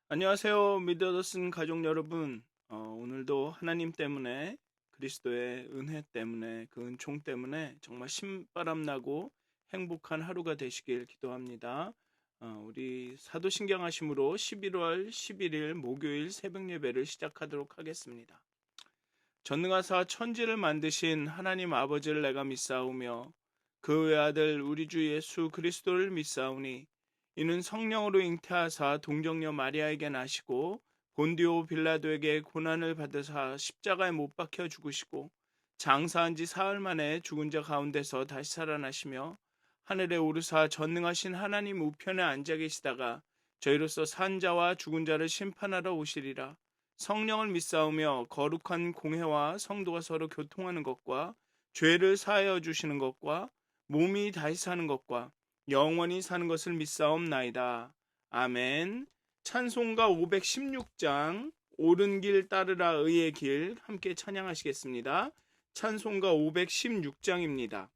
안녕하세요. 미더더슨 가족 여러분. 오늘도 하나님 때문에 그리스도의 은혜 때문에 그 은총 때문에 정말 신바람 나고 행복한 하루가 되시길 기도합니다. 우리 사도신경하심으로 11월 11일 목요일 새벽 예배를 시작하도록 하겠습니다. 전능하사 천지를 만드신 하나님 아버지를 내가 믿사오며 그 외아들 우리 주 예수 그리스도를 믿사오니 이는 성령으로 잉태하사 동정녀 마리아에게 나시고 본디오 빌라도에게 고난을 받으사 십자가에 못 박혀 죽으시고 장사한 지 사흘 만에 죽은 자 가운데서 다시 살아나시며 하늘에 오르사 전능하신 하나님 우편에 앉아 계시다가 저희로서 산 자와 죽은 자를 심판하러 오시리라. 성령을 믿사오며 거룩한 공회와 성도가 서로 교통하는 것과 죄를 사하여 주시는 것과 몸이 다시 사는 것과 영원히 사는 것을 믿사옵나이다. 아멘. 찬송가 516장 옳은 길 따르라 의의 길 함께 찬양하시겠습니다. 찬송가 516장입니다.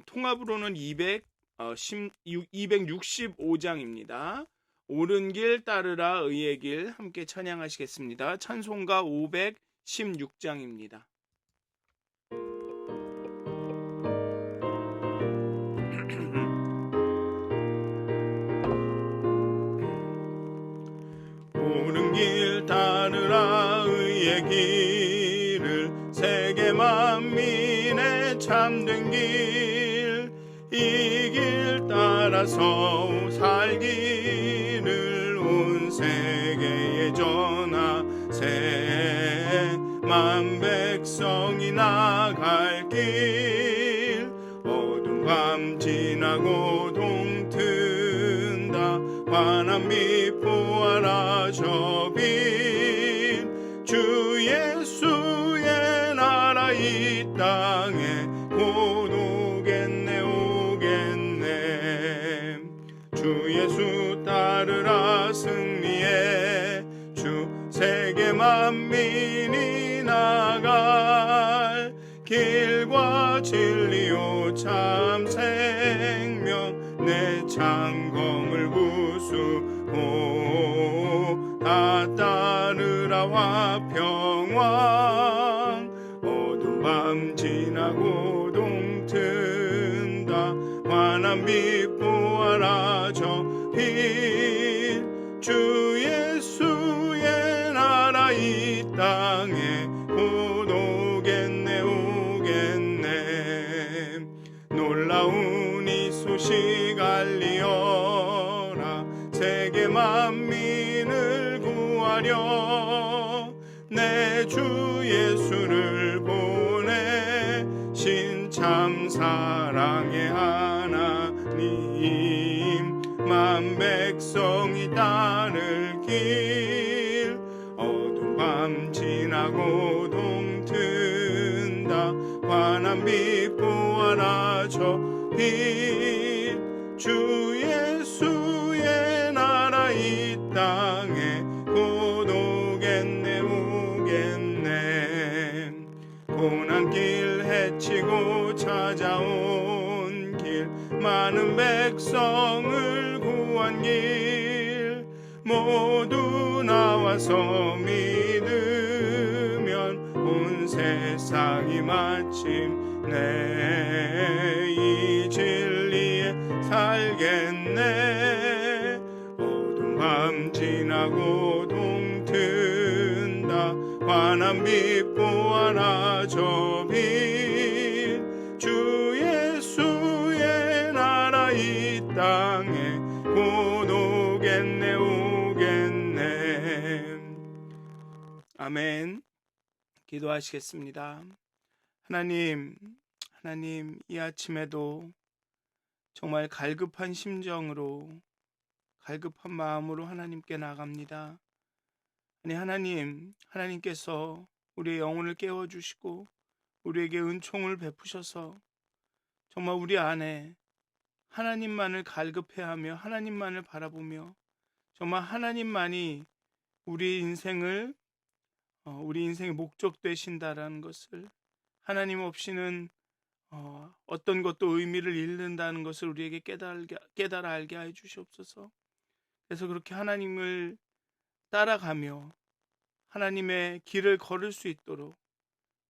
통합으로는 265장입니다. 옳은 길 따르라 의의 길 함께 찬양하시겠습니다. 찬송가 516장입니다. 옳은 길 따르라 의의 길을 세계 만민의 참된 길 이 길 따라서 살기를 온 세계에 전하세 만 백성이 나갈 길 어두운 밤 지나고 동튼다 환한 빛 보아라 저빈 주 예수의 나라 이 땅에 곧 오겠네 오겠네 주 예수 따르라 승리의 주 세계 만민이 나갈 길과 진리요 참 생명 내 창검을 부수고 다 따르라 화평왕 어두운 밤 지나고 동튼다 환한 빛 보아라 저 빛 주 예수의 나라 이 땅에 곧 오겠네 오겠네 놀라운 이 소식 알리어라 세계 만민을 구하려 내 주 예수를 보내신 참 사랑의 하나님 만 백성이 따를 길 어두운 밤 지나고 동튼다 환한 빛 보아라 저 빛 주 예수의 나라 이 땅에 곧 오겠네 오겠네 고난길 헤치고 찾아온 길 많은 백성을 구한 길 모두 나와서 믿으면 온 세상이 마침내 이 진리에 살겠네 어두운 밤 지나고 동튼다 환한 빛 보아라 저 빛 주 예수의 나라 이 땅에 곧 오겠네 오겠네 아멘. 기도하시겠습니다. 하나님 이 아침에도 정말 갈급한 심정으로 갈급한 마음으로 하나님께 나갑니다. 하나님께서 우리의 영혼을 깨워주시고 우리에게 은총을 베푸셔서 정말 우리 안에 하나님만을 갈급해하며 하나님만을 바라보며 정말 하나님만이 우리 인생의 목적 되신다라는 것을 하나님 없이는 어떤 것도 의미를 잃는다는 것을 우리에게 깨달아 알게 해 주시옵소서. 그래서 그렇게 하나님을 따라가며 하나님의 길을 걸을 수 있도록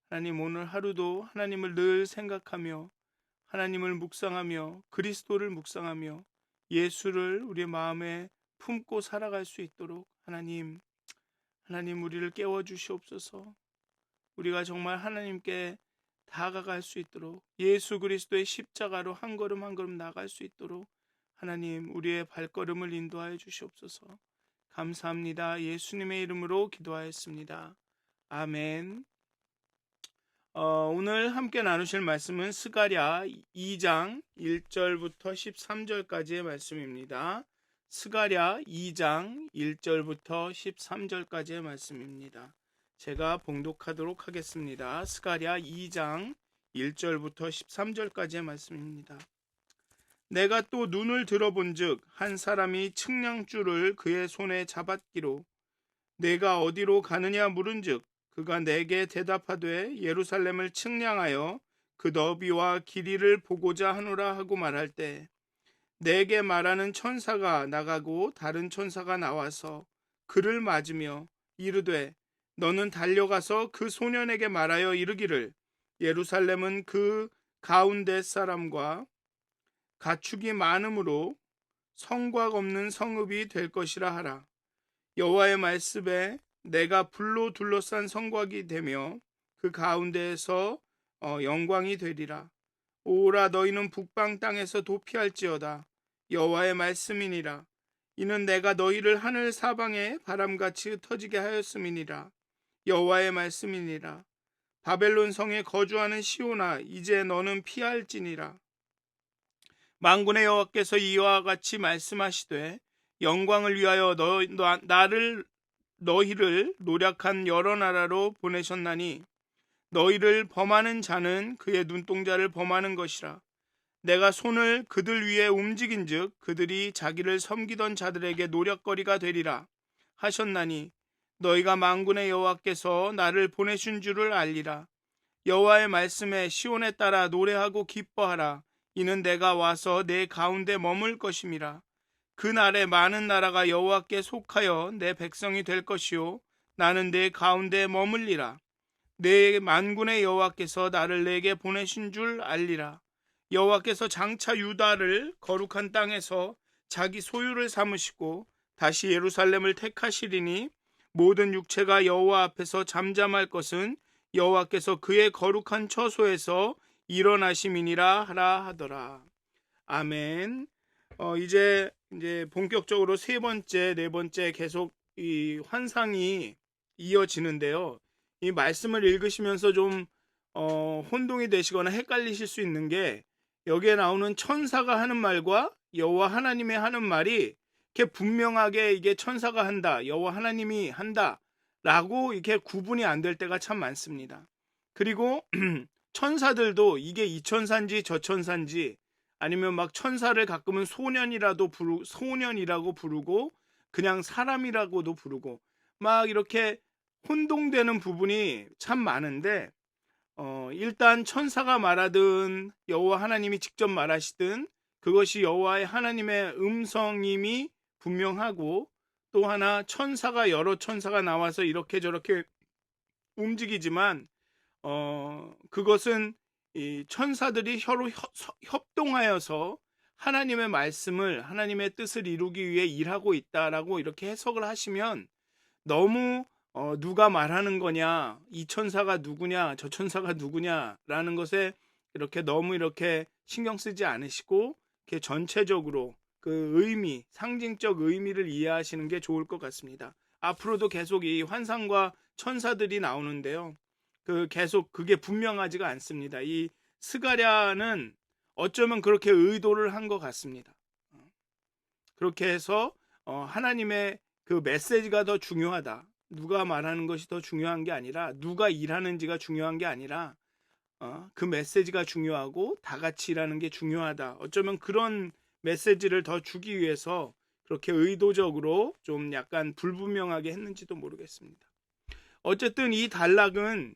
하나님 오늘 하루도 하나님을 늘 생각하며 하나님을 묵상하며 그리스도를 묵상하며 예수를 우리 마음에 품고 살아갈 수 있도록 하나님 우리를 깨워주시옵소서. 우리가 정말 하나님께 다가갈 수 있도록 예수 그리스도의 십자가로 한 걸음 한 걸음 나갈 수 있도록 하나님 우리의 발걸음을 인도하여 주시옵소서. 감사합니다. 예수님의 이름으로 기도하였습니다. 아멘. 오늘 함께 나누실 말씀은 스가랴 2장 1절부터 13절까지의 말씀입니다. 스가랴 2장 1절부터 13절까지의 말씀입니다. 제가 봉독하도록 하겠습니다. 스가랴 2장 1절부터 13절까지의 말씀입니다. 내가 또 눈을 들어본즉 한 사람이 측량줄을 그의 손에 잡았기로 내가 어디로 가느냐 물은즉 그가 내게 대답하되 예루살렘을 측량하여 그 너비와 길이를 보고자 하노라 하고 말할 때 내게 말하는 천사가 나가고 다른 천사가 나와서 그를 맞으며 이르되 너는 달려가서 그 소년에게 말하여 이르기를 예루살렘은 그 가운데 사람과 가축이 많으므로 성곽 없는 성읍이 될 것이라 하라. 여호와의 말씀에 내가 불로 둘러싼 성곽이 되며 그 가운데에서 영광이 되리라. 오라 너희는 북방 땅에서 도피할지어다. 여호와의 말씀이니라. 이는 내가 너희를 하늘 사방에 바람같이 흩어지게 하였음이니라. 여호와의 말씀이니라. 바벨론 성에 거주하는 시온아 이제 너는 피할지니라. 만군의 여호와께서 이와 같이 말씀하시되 영광을 위하여 너희를 노력한 여러 나라로 보내셨나니 너희를 범하는 자는 그의 눈동자를 범하는 것이라. 내가 손을 그들 위에 움직인즉 그들이 자기를 섬기던 자들에게 노략거리가 되리라 하셨나니 너희가 만군의 여호와께서 나를 보내신 줄을 알리라. 여호와의 말씀에 시온에 따라 노래하고 기뻐하라. 이는 내가 와서 내 가운데 머물 것임이라. 그날에 많은 나라가 여호와께 속하여 내 백성이 될 것이요 나는 내 가운데 머물리라. 내 만군의 여호와께서 나를 내게 보내신 줄 알리라. 여호와께서 장차 유다를 거룩한 땅에서 자기 소유를 삼으시고 다시 예루살렘을 택하시리니 모든 육체가 여호와 앞에서 잠잠할 것은 여호와께서 그의 거룩한 처소에서 일어나심이니라 하라 하더라. 아멘. 이제 본격적으로 세 번째, 네 번째 계속 이 환상이 이어지는데요. 이 말씀을 읽으시면서 좀 혼동이 되시거나 헷갈리실 수 있는 게 여기에 나오는 천사가 하는 말과 여호와 하나님이 하는 말이 이렇게 분명하게 이게 천사가 한다, 여호와 하나님이 한다라고 이렇게 구분이 안 될 때가 참 많습니다. 그리고 천사들도 이게 이 천사인지 저 천사인지 아니면 막 천사를 가끔은 소년이라고 부르고 그냥 사람이라고도 부르고 막 이렇게 혼동되는 부분이 참 많은데 일단 천사가 말하든 여호와 하나님이 직접 말하시든 그것이 여호와의 하나님의 음성임이 분명하고 또 하나 천사가 여러 천사가 나와서 이렇게 저렇게 움직이지만 그것은 이 천사들이 서로 협동하여서 하나님의 말씀을 하나님의 뜻을 이루기 위해 일하고 있다라고 이렇게 해석을 하시면 너무 누가 말하는 거냐, 이 천사가 누구냐, 저 천사가 누구냐라는 것에 이렇게 너무 이렇게 신경 쓰지 않으시고 이렇게 전체적으로 그 의미, 상징적 의미를 이해하시는 게 좋을 것 같습니다. 앞으로도 계속 이 환상과 천사들이 나오는데요. 계속 그게 분명하지가 않습니다. 이 스가랴는 어쩌면 그렇게 의도를 한 것 같습니다. 그렇게 해서 하나님의 그 메시지가 더 중요하다. 누가 말하는 것이 더 중요한 게 아니라 누가 일하는지가 중요한 게 아니라 그 메시지가 중요하고 다 같이 일하는 게 중요하다. 어쩌면 그런 메시지를 더 주기 위해서 그렇게 의도적으로 좀 약간 불분명하게 했는지도 모르겠습니다. 어쨌든 이 단락은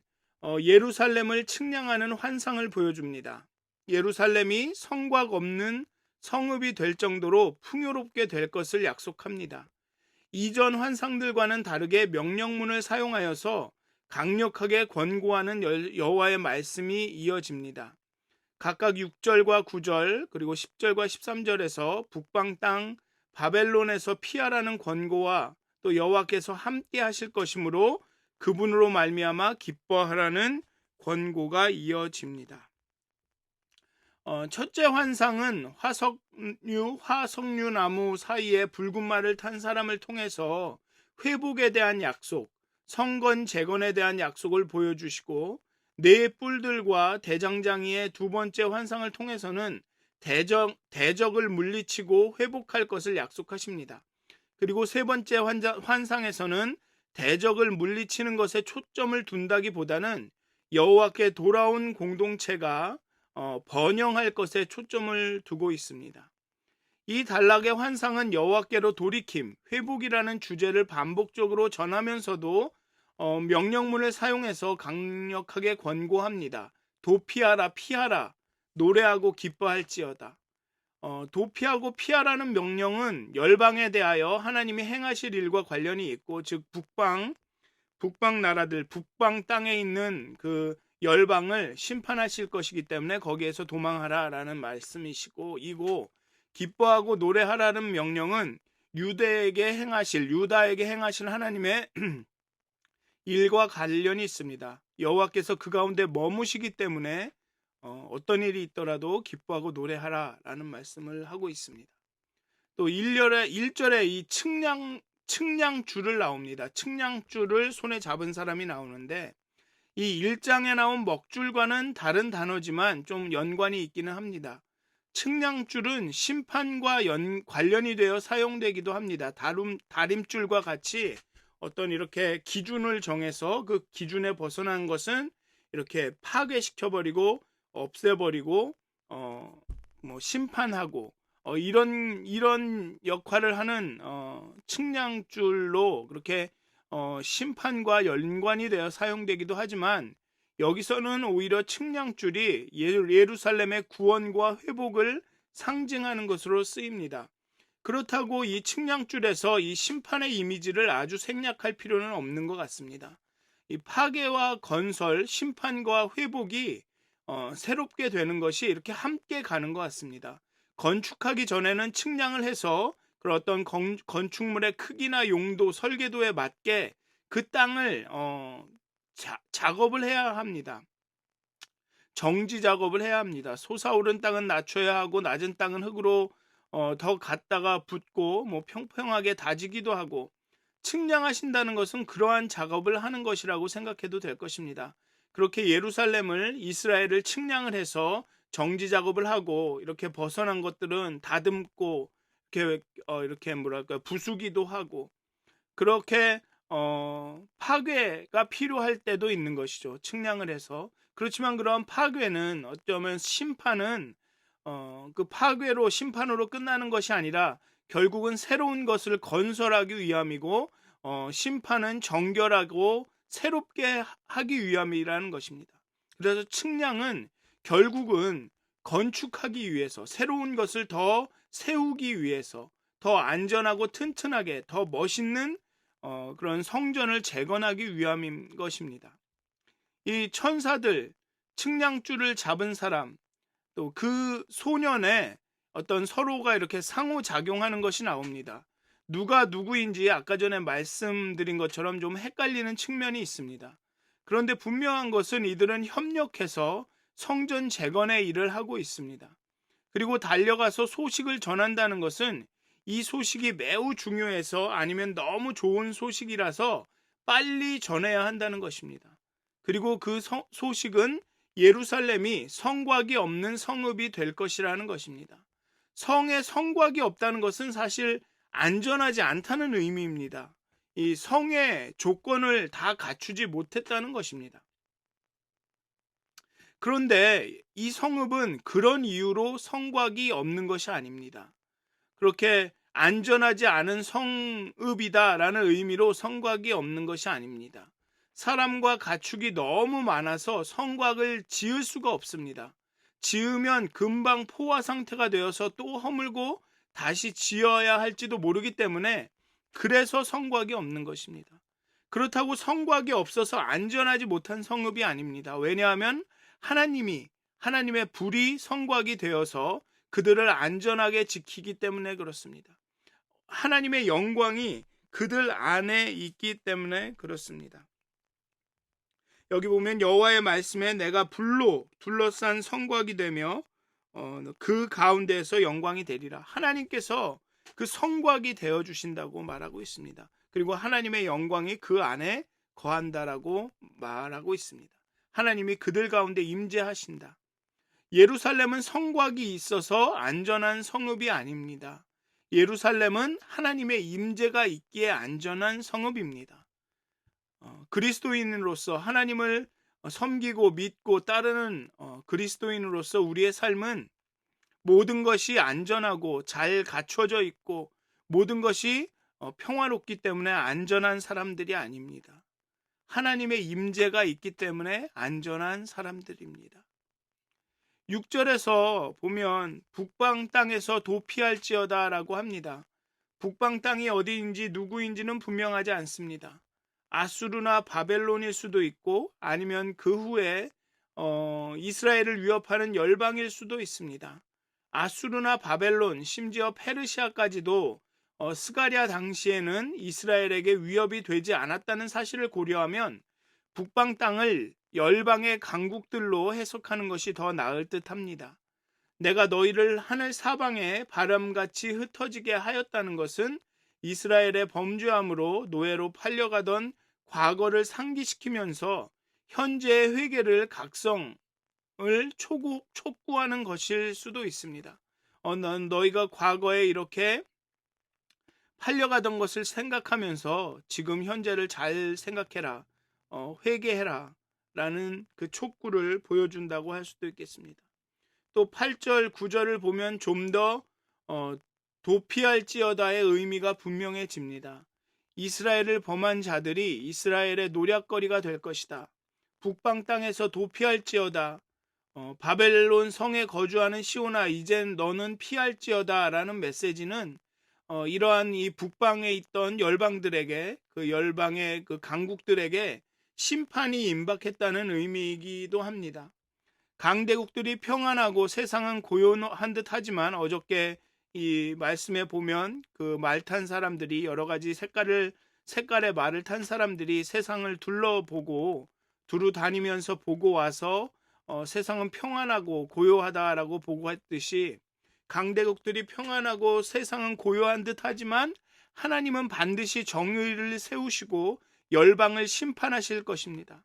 예루살렘을 측량하는 환상을 보여줍니다. 예루살렘이 성곽 없는 성읍이 될 정도로 풍요롭게 될 것을 약속합니다. 이전 환상들과는 다르게 명령문을 사용하여서 강력하게 권고하는 여호와의 말씀이 이어집니다. 각각 6절과 9절 그리고 10절과 13절에서 북방 땅 바벨론에서 피하라는 권고와 또 여호와께서 함께 하실 것이므로 그분으로 말미암아 기뻐하라는 권고가 이어집니다. 첫째 환상은 화석류 나무 사이에 붉은 말을 탄 사람을 통해서 회복에 대한 약속, 성건 재건에 대한 약속을 보여주시고, 네 뿔들과 대장장이의 두 번째 환상을 통해서는 대적을 물리치고 회복할 것을 약속하십니다. 그리고 세 번째 환상에서는 대적을 물리치는 것에 초점을 둔다기보다는 여호와께 돌아온 공동체가 번영할 것에 초점을 두고 있습니다. 이 단락의 환상은 여호와께로 돌이킴, 회복이라는 주제를 반복적으로 전하면서도 명령문을 사용해서 강력하게 권고합니다. 도피하라, 피하라, 노래하고 기뻐할지어다. 도피하고 피하라는 명령은 열방에 대하여 하나님이 행하실 일과 관련이 있고, 즉 북방 나라들, 북방 땅에 있는 그 열방을 심판하실 것이기 때문에 거기에서 도망하라라는 말씀이시고, 이고 기뻐하고 노래하라는 명령은 유다에게 행하실 하나님의 일과 관련이 있습니다. 여호와께서 그 가운데 머무시기 때문에 어떤 일이 있더라도 기뻐하고 노래하라라는 말씀을 하고 있습니다. 또 1절에 이 측량줄을 나옵니다. 측량줄을 손에 잡은 사람이 나오는데, 이 1장에 나온 먹줄과는 다른 단어지만 좀 연관이 있기는 합니다. 측량줄은 심판과 관련이 되어 사용되기도 합니다. 다림줄과 같이 어떤 이렇게 기준을 정해서 그 기준에 벗어난 것은 이렇게 파괴시켜버리고 없애버리고 심판하고 이런 역할을 하는 측량줄로 그렇게 심판과 연관이 되어 사용되기도 하지만, 여기서는 오히려 측량줄이 예루살렘의 구원과 회복을 상징하는 것으로 쓰입니다. 그렇다고 이 측량줄에서 이 심판의 이미지를 아주 생략할 필요는 없는 것 같습니다. 이 파괴와 건설, 심판과 회복이 새롭게 되는 것이 이렇게 함께 가는 것 같습니다. 건축하기 전에는 측량을 해서 그런 어떤 건축물의 크기나 용도, 설계도에 맞게 그 땅을 작업을 해야 합니다. 정지 작업을 해야 합니다. 솟아오른 땅은 낮춰야 하고 낮은 땅은 흙으로 더 갖다가 붓고 평평하게 다지기도 하고, 측량하신다는 것은 그러한 작업을 하는 것이라고 생각해도 될 것입니다. 그렇게 예루살렘을, 이스라엘을 측량을 해서 정지 작업을 하고, 이렇게 벗어난 것들은 다듬고 이렇게 부수기도 하고, 그렇게 파괴가 필요할 때도 있는 것이죠. 측량을 해서. 그렇지만 그런 파괴는, 어쩌면 심판은 그 파괴로, 심판으로 끝나는 것이 아니라 결국은 새로운 것을 건설하기 위함이고, 심판은 정결하고 새롭게 하기 위함이라는 것입니다. 그래서 측량은 결국은 건축하기 위해서, 새로운 것을 더 세우기 위해서, 더 안전하고 튼튼하게, 더 멋있는 그런 성전을 재건하기 위함인 것입니다. 이 천사들, 측량줄을 잡은 사람, 또 그 소년의 어떤 서로가 이렇게 상호작용하는 것이 나옵니다. 누가 누구인지 아까 전에 말씀드린 것처럼 좀 헷갈리는 측면이 있습니다. 그런데 분명한 것은 이들은 협력해서 성전 재건의 일을 하고 있습니다. 그리고 달려가서 소식을 전한다는 것은 이 소식이 매우 중요해서, 아니면 너무 좋은 소식이라서 빨리 전해야 한다는 것입니다. 그리고 그 소식은 예루살렘이 성곽이 없는 성읍이 될 것이라는 것입니다. 성에 성곽이 없다는 것은 사실 안전하지 않다는 의미입니다. 이 성의 조건을 다 갖추지 못했다는 것입니다. 그런데 이 성읍은 그런 이유로 성곽이 없는 것이 아닙니다. 그렇게 안전하지 않은 성읍이다라는 의미로 성곽이 없는 것이 아닙니다. 사람과 가축이 너무 많아서 성곽을 지을 수가 없습니다. 지으면 금방 포화 상태가 되어서 또 허물고 다시 지어야 할지도 모르기 때문에 그래서 성곽이 없는 것입니다. 그렇다고 성곽이 없어서 안전하지 못한 성읍이 아닙니다. 왜냐하면 하나님의 불이 성곽이 되어서 그들을 안전하게 지키기 때문에 그렇습니다. 하나님의 영광이 그들 안에 있기 때문에 그렇습니다. 여기 보면 여호와의 말씀에 내가 불로 둘러싼 성곽이 되며 그 가운데에서 영광이 되리라. 하나님께서 그 성곽이 되어 주신다고 말하고 있습니다. 그리고 하나님의 영광이 그 안에 거한다라고 말하고 있습니다. 하나님이 그들 가운데 임재하신다. 예루살렘은 성곽이 있어서 안전한 성읍이 아닙니다. 예루살렘은 하나님의 임재가 있기에 안전한 성읍입니다. 그리스도인으로서 하나님을 섬기고 믿고 따르는 그리스도인으로서 우리의 삶은 모든 것이 안전하고 잘 갖춰져 있고 모든 것이 평화롭기 때문에 안전한 사람들이 아닙니다. 하나님의 임재가 있기 때문에 안전한 사람들입니다. 6절에서 보면 북방 땅에서 도피할지어다 라고 합니다. 북방 땅이 어디인지 누구인지는 분명하지 않습니다. 아수르나 바벨론일 수도 있고 아니면 그 후에 이스라엘을 위협하는 열방일 수도 있습니다. 아수르나 바벨론 심지어 페르시아까지도 스가랴 당시에는 이스라엘에게 위협이 되지 않았다는 사실을 고려하면 북방 땅을 열방의 강국들로 해석하는 것이 더 나을 듯합니다. 내가 너희를 하늘 사방에 바람같이 흩어지게 하였다는 것은 이스라엘의 범죄함으로 노예로 팔려가던 과거를 상기시키면서 현재의 회개를 각성을 촉구하는 것일 수도 있습니다. 너희가 과거에 이렇게 팔려가던 것을 생각하면서 지금 현재를 잘 생각해라, 회개해라 라는 그 촉구를 보여준다고 할 수도 있겠습니다. 또 8절, 9절을 보면 좀 더 도피할지어다의 의미가 분명해집니다. 이스라엘을 범한 자들이 이스라엘의 노략거리가 될 것이다. 북방 땅에서 도피할지어다. 바벨론 성에 거주하는 시온아, 이젠 너는 피할지어다 라는 메시지는 이러한 이 북방에 있던 열방들에게, 그 열방의 그 강국들에게 심판이 임박했다는 의미이기도 합니다. 강대국들이 평안하고 세상은 고요한 듯 하지만 어저께 이 말씀에 보면 그 말 탄 사람들이 여러 가지 색깔의 말을 탄 사람들이 세상을 둘러보고 두루 다니면서 보고 와서 세상은 평안하고 고요하다라고 보고했듯이 강대국들이 평안하고 세상은 고요한 듯 하지만 하나님은 반드시 정의를 세우시고 열방을 심판하실 것입니다.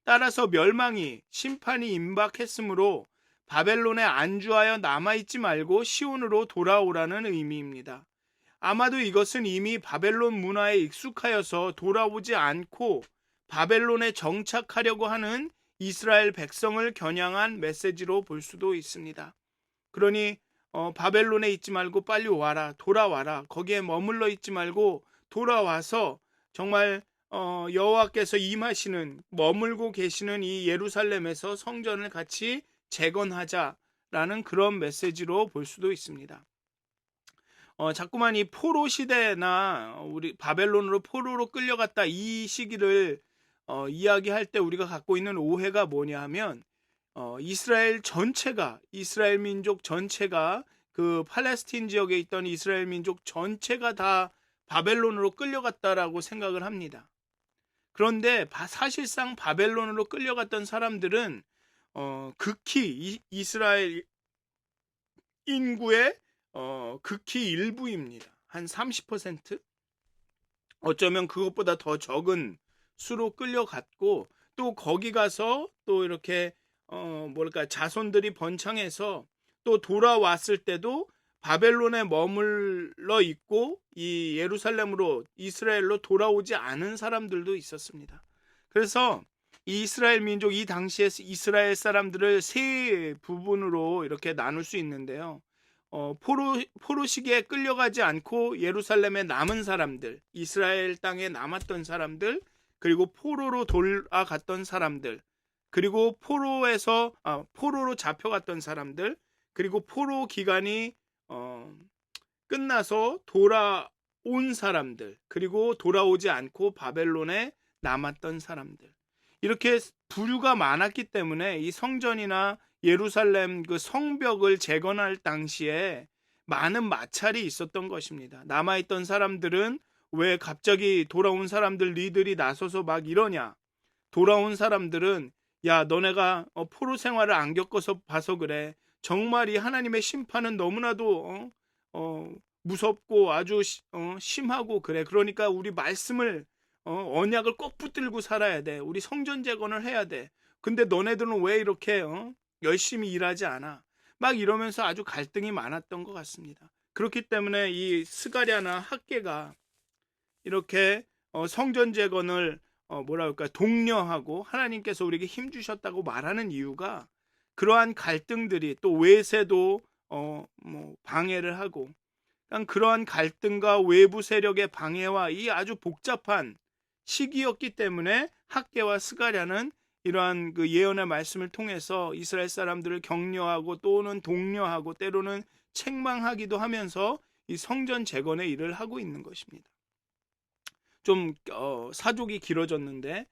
따라서 멸망이 심판이 임박했으므로 바벨론에 안주하여 남아있지 말고 시온으로 돌아오라는 의미입니다. 아마도 이것은 이미 바벨론 문화에 익숙하여서 돌아오지 않고 바벨론에 정착하려고 하는 이스라엘 백성을 겨냥한 메시지로 볼 수도 있습니다. 그러니 바벨론에 있지 말고 빨리 와라, 돌아와라. 거기에 머물러 있지 말고 돌아와서 정말 여호와께서 임하시는, 머물고 계시는 이 예루살렘에서 성전을 같이 재건하자라는 그런 메시지로 볼 수도 있습니다. 자꾸만 이 포로 시대나 우리 바벨론으로 포로로 끌려갔다 이 시기를 이야기할 때 우리가 갖고 있는 오해가 뭐냐 하면 이스라엘 민족 전체가 그 팔레스틴 지역에 있던 이스라엘 민족 전체가 다 바벨론으로 끌려갔다라고 생각을 합니다. 그런데 사실상 바벨론으로 끌려갔던 사람들은 극히 이스라엘 인구의 극히 일부입니다. 한 30%? 어쩌면 그것보다 더 적은 수로 끌려갔고 또 거기 가서 또 이렇게 자손들이 번창해서 또 돌아왔을 때도 바벨론에 머물러 있고 이 예루살렘으로 이스라엘로 돌아오지 않은 사람들도 있었습니다. 그래서 이 이스라엘 민족, 이 당시에 이스라엘 사람들을 세 부분으로 이렇게 나눌 수 있는데요. 포로 시기에 끌려가지 않고 예루살렘에 남은 사람들, 이스라엘 땅에 남았던 사람들, 그리고 포로로 돌아갔던 사람들, 그리고 포로로 잡혀갔던 사람들, 그리고 포로 기간이 끝나서 온 사람들, 그리고 돌아오지 않고 바벨론에 남았던 사람들, 이렇게 부류가 많았기 때문에 이 성전이나 예루살렘 그 성벽을 재건할 당시에 많은 마찰이 있었던 것입니다. 남아있던 사람들은 왜 갑자기 돌아온 사람들 니들이 나서서 막 이러냐? 돌아온 사람들은 야, 너네가 포로 생활을 안 겪어서 봐서 그래. 정말 이 하나님의 심판은 너무나도 무섭고 아주 심하고 그래. 그러니까 우리 말씀을 언약을 꼭 붙들고 살아야 돼. 우리 성전 재건을 해야 돼. 근데 너네들은 왜 이렇게 열심히 일하지 않아? 막 이러면서 아주 갈등이 많았던 것 같습니다. 그렇기 때문에 이 스가랴나 학개가 이렇게 성전 재건을 뭐랄까 독려하고 하나님께서 우리에게 힘 주셨다고 말하는 이유가 그러한 갈등들이 또 외세도 뭐 방해를 하고 그러한 갈등과 외부 세력의 방해와 이 아주 복잡한 시기였기 때문에 학개와 스가랴는 이러한 그 예언의 말씀을 통해서 이스라엘 사람들을 격려하고 또는 독려하고 때로는 책망하기도 하면서 이 성전 재건의 일을 하고 있는 것입니다. 좀 사족이 길어졌는데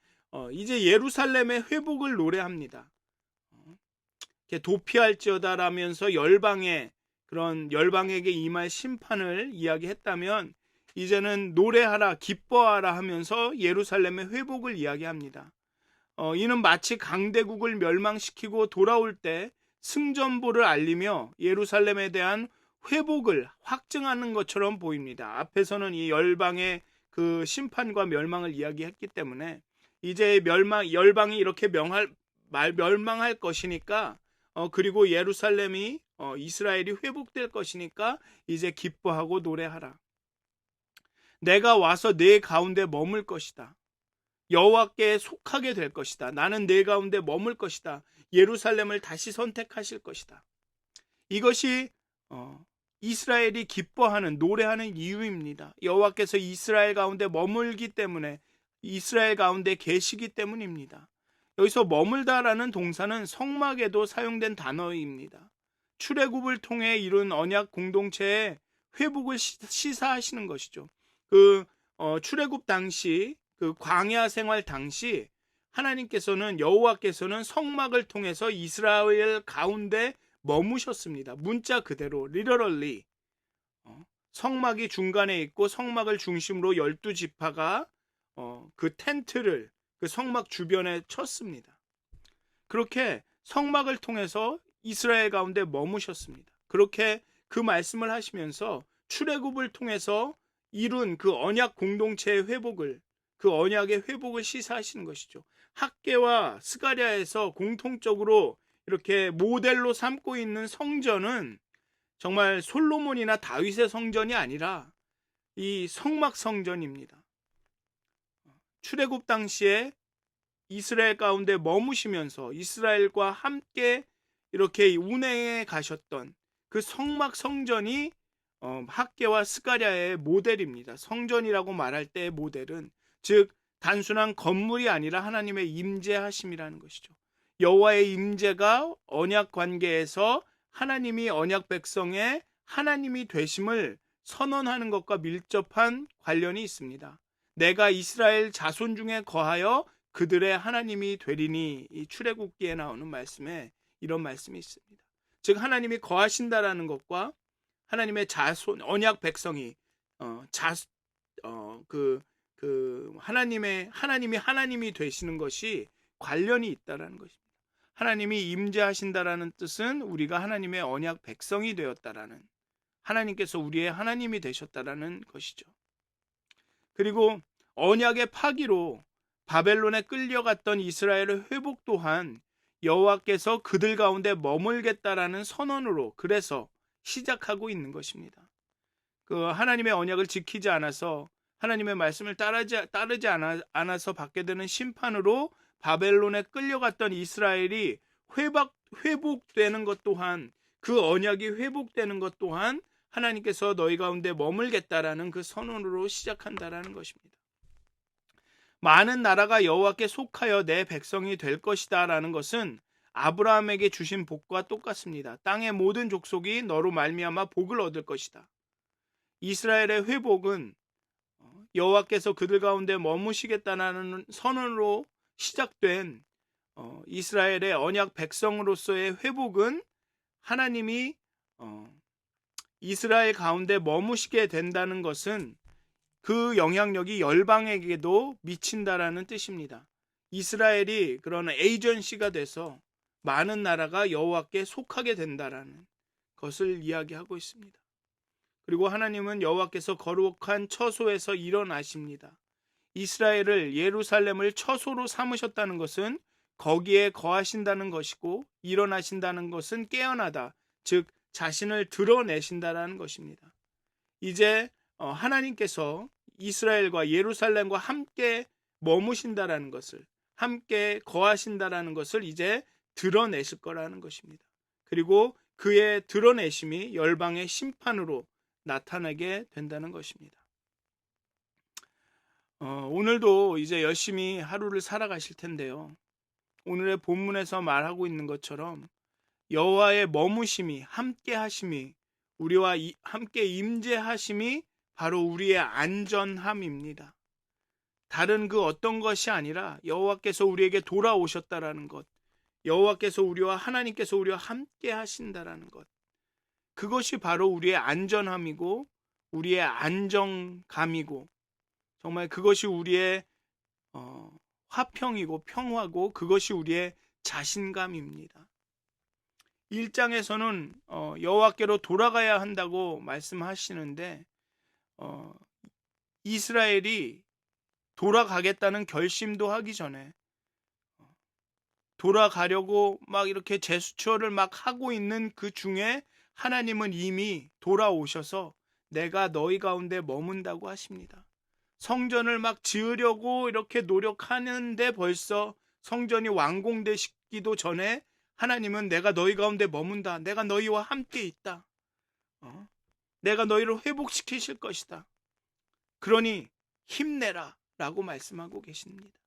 이제 예루살렘의 회복을 노래합니다. 도피할지어다라면서 열방에게 임할 심판을 이야기했다면 이제는 노래하라 기뻐하라 하면서 예루살렘의 회복을 이야기합니다. 이는 마치 강대국을 멸망시키고 돌아올 때 승전보를 알리며 예루살렘에 대한 회복을 확증하는 것처럼 보입니다. 앞에서는 이 열방의 그 심판과 멸망을 이야기했기 때문에 이제 열방이 이렇게 멸망할 것이니까 그리고 예루살렘이 이스라엘이 회복될 것이니까 이제 기뻐하고 노래하라. 내가 와서 네 가운데 머물 것이다. 여호와께 속하게 될 것이다. 나는 네 가운데 머물 것이다. 예루살렘을 다시 선택하실 것이다. 이것이 이스라엘이 기뻐하는 노래하는 이유입니다. 여호와께서 이스라엘 가운데 머물기 때문에 이스라엘 가운데 계시기 때문입니다. 여기서 머물다라는 동사는 성막에도 사용된 단어입니다. 출애굽을 통해 이룬 언약 공동체의 회복을 시사하시는 것이죠. 출애굽 당시 그 광야 생활 당시 하나님께서는 여호와께서는 성막을 통해서 이스라엘 가운데 머무셨습니다. 문자 그대로 literally 성막이 중간에 있고 성막을 중심으로 12지파가 그 텐트를 그 성막 주변에 쳤습니다. 그렇게 성막을 통해서 이스라엘 가운데 머무셨습니다. 그렇게 그 말씀을 하시면서 출애굽을 통해서 이룬 그 언약 공동체의 회복을 그 언약의 회복을 시사하시는 것이죠. 학개와 스가랴에서 공통적으로 이렇게 모델로 삼고 있는 성전은 정말 솔로몬이나 다윗의 성전이 아니라 이 성막 성전입니다. 출애굽 당시에 이스라엘 가운데 머무시면서 이스라엘과 함께 이렇게 운행해 가셨던 그 성막 성전이 학개와 스가랴의 모델입니다. 성전이라고 말할 때의 모델은 즉 단순한 건물이 아니라 하나님의 임재하심이라는 것이죠. 여호와의 임재가 언약 관계에서 하나님이 언약 백성의 하나님이 되심을 선언하는 것과 밀접한 관련이 있습니다. 내가 이스라엘 자손 중에 거하여 그들의 하나님이 되리니, 이 출애굽기에 나오는 말씀에 이런 말씀이 있습니다. 즉 하나님이 거하신다라는 것과 하나님의 자손 언약 백성이 하나님이 되시는 것이 관련이 있다라는 것입니다. 하나님이 임재하신다라는 뜻은 우리가 하나님의 언약 백성이 되었다라는, 하나님께서 우리의 하나님이 되셨다라는 것이죠. 그리고 언약의 파기로 바벨론에 끌려갔던 이스라엘의 회복 또한 여호와께서 그들 가운데 머물겠다라는 선언으로 그래서 시작하고 있는 것입니다. 그 하나님의 언약을 지키지 않아서 하나님의 말씀을 따르지 않아서 받게 되는 심판으로 바벨론에 끌려갔던 이스라엘이 회복되는 것 또한, 그 언약이 회복되는 것 또한 하나님께서 너희 가운데 머물겠다라는 그 선언으로 시작한다라는 것입니다. 많은 나라가 여호와께 속하여 내 백성이 될 것이다 라는 것은 아브라함에게 주신 복과 똑같습니다. 땅의 모든 족속이 너로 말미암아 복을 얻을 것이다. 이스라엘의 회복은 여호와께서 그들 가운데 머무시겠다는 선언으로 시작된 이스라엘의 언약 백성으로서의 회복은 하나님이 이스라엘 가운데 머무시게 된다는 것은 그 영향력이 열방에게도 미친다라는 뜻입니다. 이스라엘이 그런 에이전시가 돼서 많은 나라가 여호와께 속하게 된다라는 것을 이야기하고 있습니다. 그리고 하나님은 여호와께서 거룩한 처소에서 일어나십니다. 이스라엘을 예루살렘을 처소로 삼으셨다는 것은 거기에 거하신다는 것이고, 일어나신다는 것은 깨어나다, 즉 자신을 드러내신다라는 것입니다. 이제 하나님께서 이스라엘과 예루살렘과 함께 머무신다라는 것을, 함께 거하신다라는 것을 이제 드러내실 거라는 것입니다. 그리고 그의 드러내심이 열방의 심판으로 나타나게 된다는 것입니다. 오늘도 이제 열심히 하루를 살아가실 텐데요. 오늘의 본문에서 말하고 있는 것처럼 여호와의 머무심이, 함께 하심이, 우리와 함께 임재하심이 바로 우리의 안전함입니다. 다른 그 어떤 것이 아니라 여호와께서 우리에게 돌아오셨다라는 것, 여호와께서 우리와, 하나님께서 우리와 함께 하신다라는 것, 그것이 바로 우리의 안전함이고 우리의 안정감이고, 정말 그것이 우리의 화평이고 평화고, 그것이 우리의 자신감입니다. 1장에서는 여호와께로 돌아가야 한다고 말씀하시는데, 이스라엘이 돌아가겠다는 결심도 하기 전에 돌아가려고 막 이렇게 제스처를 막 하고 있는 그 중에 하나님은 이미 돌아오셔서 내가 너희 가운데 머문다고 하십니다. 성전을 막 지으려고 이렇게 노력하는데 벌써 성전이 완공되시기도 전에 하나님은 내가 너희 가운데 머문다, 내가 너희와 함께 있다, 내가 너희를 회복시키실 것이다, 그러니 힘내라 라고 말씀하고 계십니다.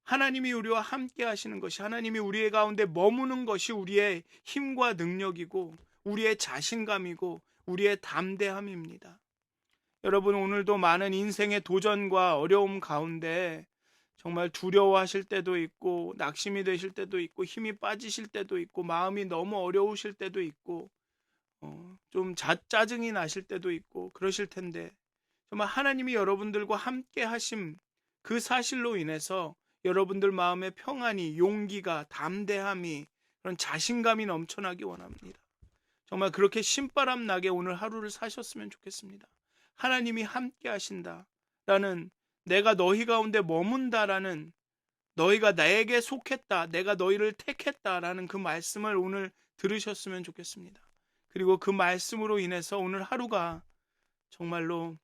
하나님이 우리와 함께 하시는 것이, 하나님이 우리의 가운데 머무는 것이 우리의 힘과 능력이고 우리의 자신감이고 우리의 담대함입니다. 여러분, 오늘도 많은 인생의 도전과 어려움 가운데 정말 두려워하실 때도 있고, 낙심이 되실 때도 있고, 힘이 빠지실 때도 있고, 마음이 너무 어려우실 때도 있고, 좀 짜증이 나실 때도 있고 그러실 텐데, 정말 하나님이 여러분들과 함께 하심, 그 사실로 인해서 여러분들 마음의 평안이, 용기가, 담대함이, 그런 자신감이 넘쳐나기 원합니다. 정말 그렇게 신바람 나게 오늘 하루를 사셨으면 좋겠습니다. 하나님이 함께 하신다라는, 내가 너희 가운데 머문다라는, 너희가 나에게 속했다, 내가 너희를 택했다라는 그 말씀을 오늘 들으셨으면 좋겠습니다. 그리고 그 말씀으로 인해서 오늘 하루가 정말로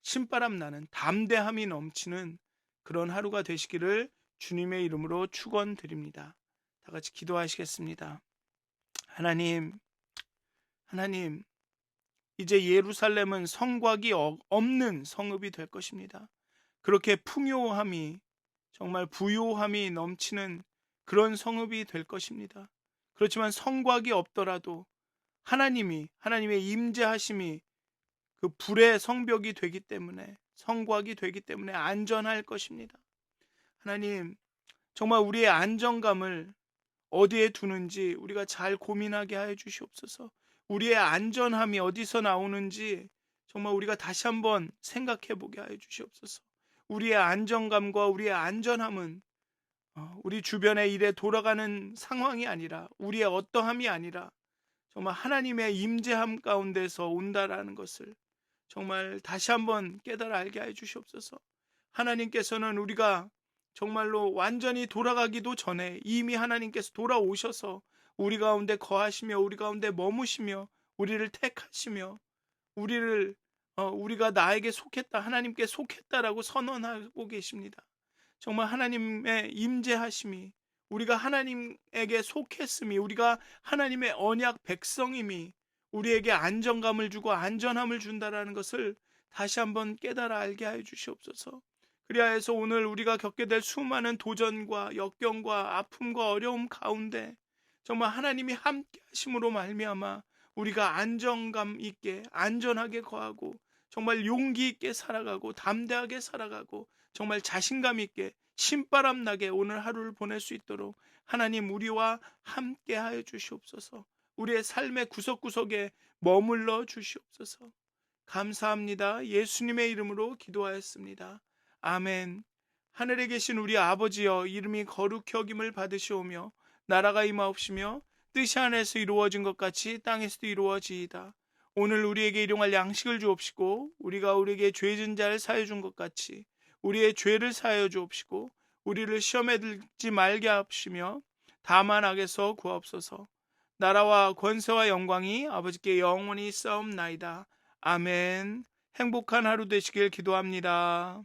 신바람 나는, 담대함이 넘치는 그런 하루가 되시기를 주님의 이름으로 축원드립니다. 다 같이 기도하시겠습니다. 하나님, 이제 예루살렘은 성곽이 없는 성읍이 될 것입니다. 그렇게 풍요함이, 정말 부요함이 넘치는 그런 성읍이 될 것입니다. 그렇지만 성곽이 없더라도 하나님의 임재하심이 그 불의 성벽이 되기 때문에, 성곽이 되기 때문에 안전할 것입니다. 하나님, 정말 우리의 안정감을 어디에 두는지 우리가 잘 고민하게 하여 주시옵소서. 우리의 안전함이 어디서 나오는지 정말 우리가 다시 한번 생각해 보게 하여 주시옵소서. 우리의 안정감과 우리의 안전함은 우리 주변의 일에 돌아가는 상황이 아니라, 우리의 어떠함이 아니라 정말 하나님의 임재함 가운데서 온다라는 것을 정말 다시 한번 깨달아 알게 해 주시옵소서. 하나님께서는 우리가 정말로 완전히 돌아가기도 전에 이미 하나님께서 돌아오셔서 우리 가운데 거하시며 우리 가운데 머무시며 우리를 택하시며 우리가 나에게 속했다, 하나님께 속했다라고 선언하고 계십니다. 정말 하나님의 임재하심이, 우리가 하나님에게 속했음이, 우리가 하나님의 언약 백성임이 우리에게 안정감을 주고 안전함을 준다라는 것을 다시 한번 깨달아 알게 하여 주시옵소서. 그리하여서 오늘 우리가 겪게 될 수많은 도전과 역경과 아픔과 어려움 가운데 정말 하나님이 함께 하심으로 말미암아 우리가 안정감 있게 안전하게 거하고 정말 용기 있게 살아가고 담대하게 살아가고 정말 자신감 있게 신바람 나게 오늘 하루를 보낼 수 있도록 하나님 우리와 함께 하여 주시옵소서. 우리의 삶의 구석구석에 머물러 주시옵소서. 감사합니다. 예수님의 이름으로 기도하였습니다. 아멘. 하늘에 계신 우리 아버지여, 이름이 거룩히 여김을 받으시오며 나라가 임하옵시며 뜻이 하늘에서 이루어진 것 같이 땅에서도 이루어지이다. 오늘 우리에게 일용할 양식을 주옵시고 우리가 우리에게 죄진 자를 사하여 준 것 같이 우리의 죄를 사하여 주옵시고 우리를 시험에 들지 말게 하옵시며 다만 악에서 구하옵소서. 나라와 권세와 영광이 아버지께 영원히 있사옵나이다. 아멘. 행복한 하루 되시길 기도합니다.